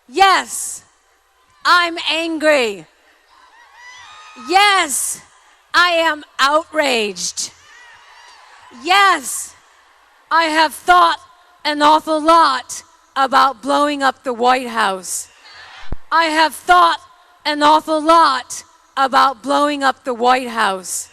Yes, I'm angry. Yes, I am outraged. Yes, I have thought an awful lot about blowing up the White House. I have thought an awful lot about blowing up the White House.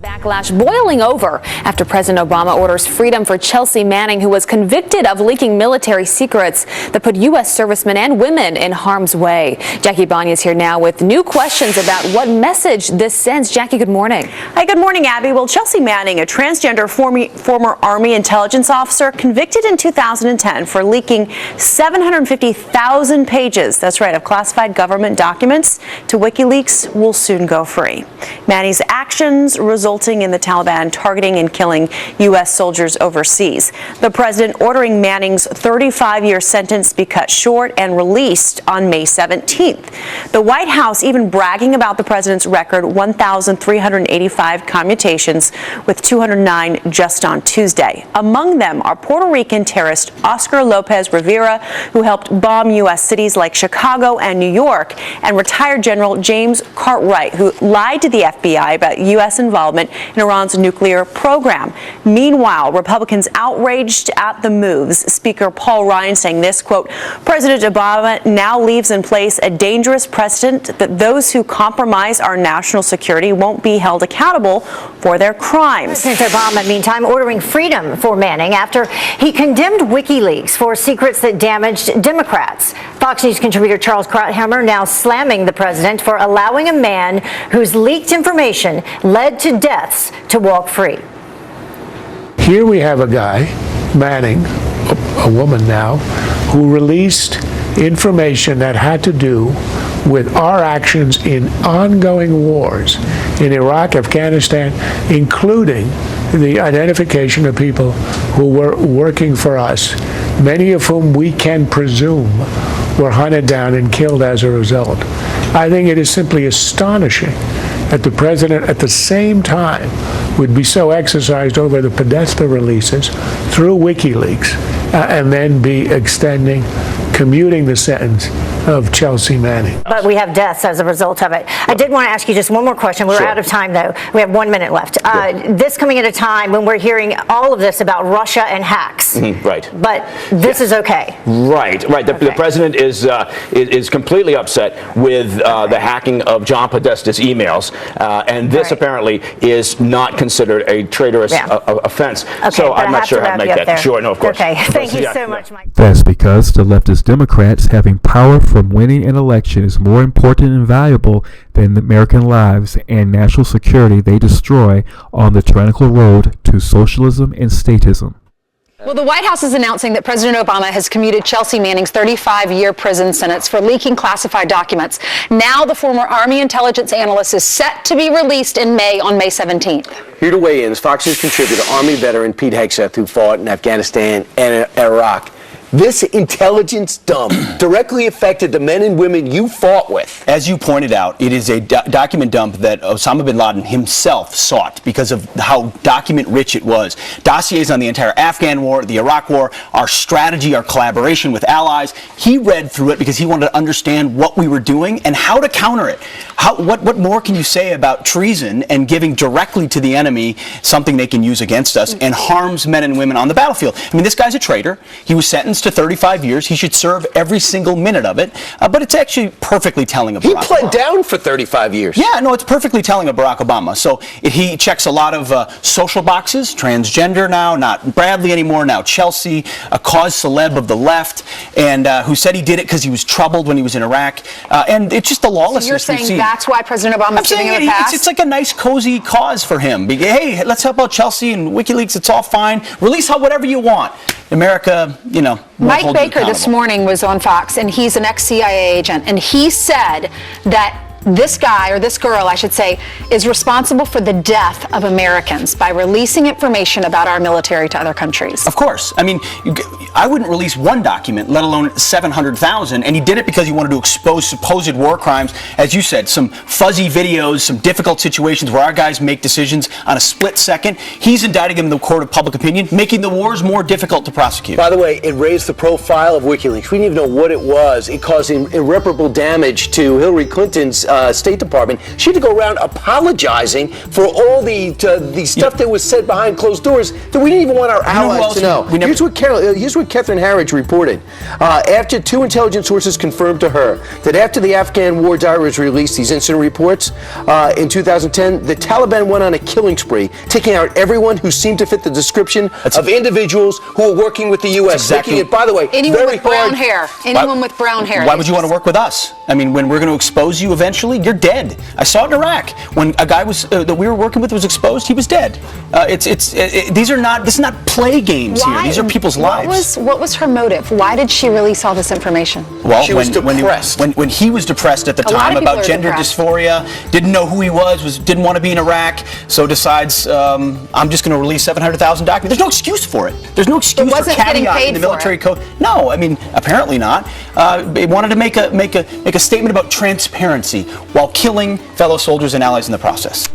Backlash boiling over after President Obama orders freedom for Chelsea Manning, who was convicted of leaking military secrets that put U.S. servicemen and women in harm's way. Jackie Banya is here now with new questions about what message this sends. Jackie, good morning. Hi, good morning, Abby. Well, Chelsea Manning, a transgender former Army intelligence officer, convicted in 2010 for leaking 750,000 pages, that's right, of classified government documents to WikiLeaks, will soon go free. Manning's actions resulting in the Taliban targeting and killing U.S. soldiers overseas. The president ordering Manning's 35-year sentence be cut short and released on May 17th. The White House even bragging about the president's record 1,385 commutations, with 209 just on Tuesday. Among them are Puerto Rican terrorist Oscar Lopez Rivera, who helped bomb U.S. cities like Chicago and New York, and retired General James Cartwright, who lied to the FBI about U.S. involvement in Iran's nuclear program. Meanwhile, Republicans outraged at the moves. Speaker Paul Ryan saying this, quote, President Obama now leaves in place a dangerous precedent that those who compromise our national security won't be held accountable for their crimes. President Obama, meantime, ordering freedom for Manning after he condemned WikiLeaks for secrets that damaged Democrats. Fox News contributor Charles Krauthammer now slamming the president for allowing a man whose leaked information led to deaths to walk free. Here we have a guy, Manning, a woman now, who released information that had to do with our actions in ongoing wars in Iraq, Afghanistan, including the identification of people who were working for us, many of whom we can presume were hunted down and killed as a result. I think it is simply astonishing that the president at the same time would be so exercised over the Podesta releases through WikiLeaks and then be commuting the sentence of Chelsea Manning. But we have deaths as a result of it. I did want to ask you just one more question. We're out of time, though. We have 1 minute left. This coming at a time when we're hearing all of this about Russia and hacks. Right. But this is okay. Right. The president is completely upset with the hacking of John Podesta's emails, and this apparently is not considered a traitorous offense. Okay, so I'm not sure how to make that. There. Sure, no, of course. Okay, thank you so much, Mike. That's because the leftist Democrats having power from winning an election is more important and valuable than the American lives and national security they destroy on the tyrannical road to socialism and statism. Well, the White House is announcing that President Obama has commuted Chelsea Manning's 35-year prison sentence for leaking classified documents. Now the former Army intelligence analyst is set to be released in May, on May 17th. Here to weigh in is Fox News contributor, Army veteran Pete Hegseth, who fought in Afghanistan and Iraq. This intelligence dump directly affected the men and women you fought with. As you pointed out, it is a document dump that Osama bin Laden himself sought because of how document rich it was. Dossiers on the entire Afghan war, the Iraq war, our strategy, our collaboration with allies. He read through it because he wanted to understand what we were doing and how to counter it. What more can you say about treason and giving directly to the enemy something they can use against us and harms men and women on the battlefield? I mean, this guy's a traitor. He was sentenced to 35 years. He should serve every single minute of it. But it's actually perfectly telling of Barack Obama. He pled down for 35 years. Yeah, no, it's perfectly telling of Barack Obama. So he checks a lot of social boxes, transgender now, not Bradley anymore, now Chelsea, a cause celeb of the left, and who said he did it because he was troubled when he was in Iraq. And it's just the lawlessness So you're saying that's why President Obama is giving him a pass? It's like a nice, cozy cause for him. Hey, let's help out Chelsea and WikiLeaks. It's all fine. Release whatever you want. America, Mike Baker this morning was on Fox, and he's an ex-CIA agent, and he said that this guy, or this girl, I should say, is responsible for the death of Americans by releasing information about our military to other countries. Of course. I mean, I wouldn't release one document, let alone 700,000, and he did it because he wanted to expose supposed war crimes. As you said, some fuzzy videos, some difficult situations where our guys make decisions on a split second. He's indicting him in the court of public opinion, making the wars more difficult to prosecute. By the way, it raised the profile of WikiLeaks. We didn't even know what it was. It caused irreparable damage to Hillary Clinton's State Department. She had to go around apologizing for all the stuff that was said behind closed doors that we didn't even want our allies to know. Here's what Catherine Harridge reported. After two intelligence sources confirmed to her that after the Afghan war diaries released these incident reports in 2010, the Taliban went on a killing spree, taking out everyone who seemed to fit the description of individuals who were working with the U.S. Making it, by the way, anyone very with brown hard. hair. Anyone with brown hair. Why would you want to work with us? I mean, when we're going to expose you eventually, you're dead. I saw it in Iraq. When a guy was that we were working with was exposed, he was dead. This is not play games here. These are people's lives. What was her motive? Why did she release all this information? Well, she was depressed. When he was depressed at the time about gender dysphoria, didn't know who he was, didn't want to be in Iraq, so decides I'm just going to release 700,000 documents. There's no excuse for it. There's no excuse for caveat in the military code. No, I mean apparently not. They wanted to make a statement about transparency while killing fellow soldiers and allies in the process.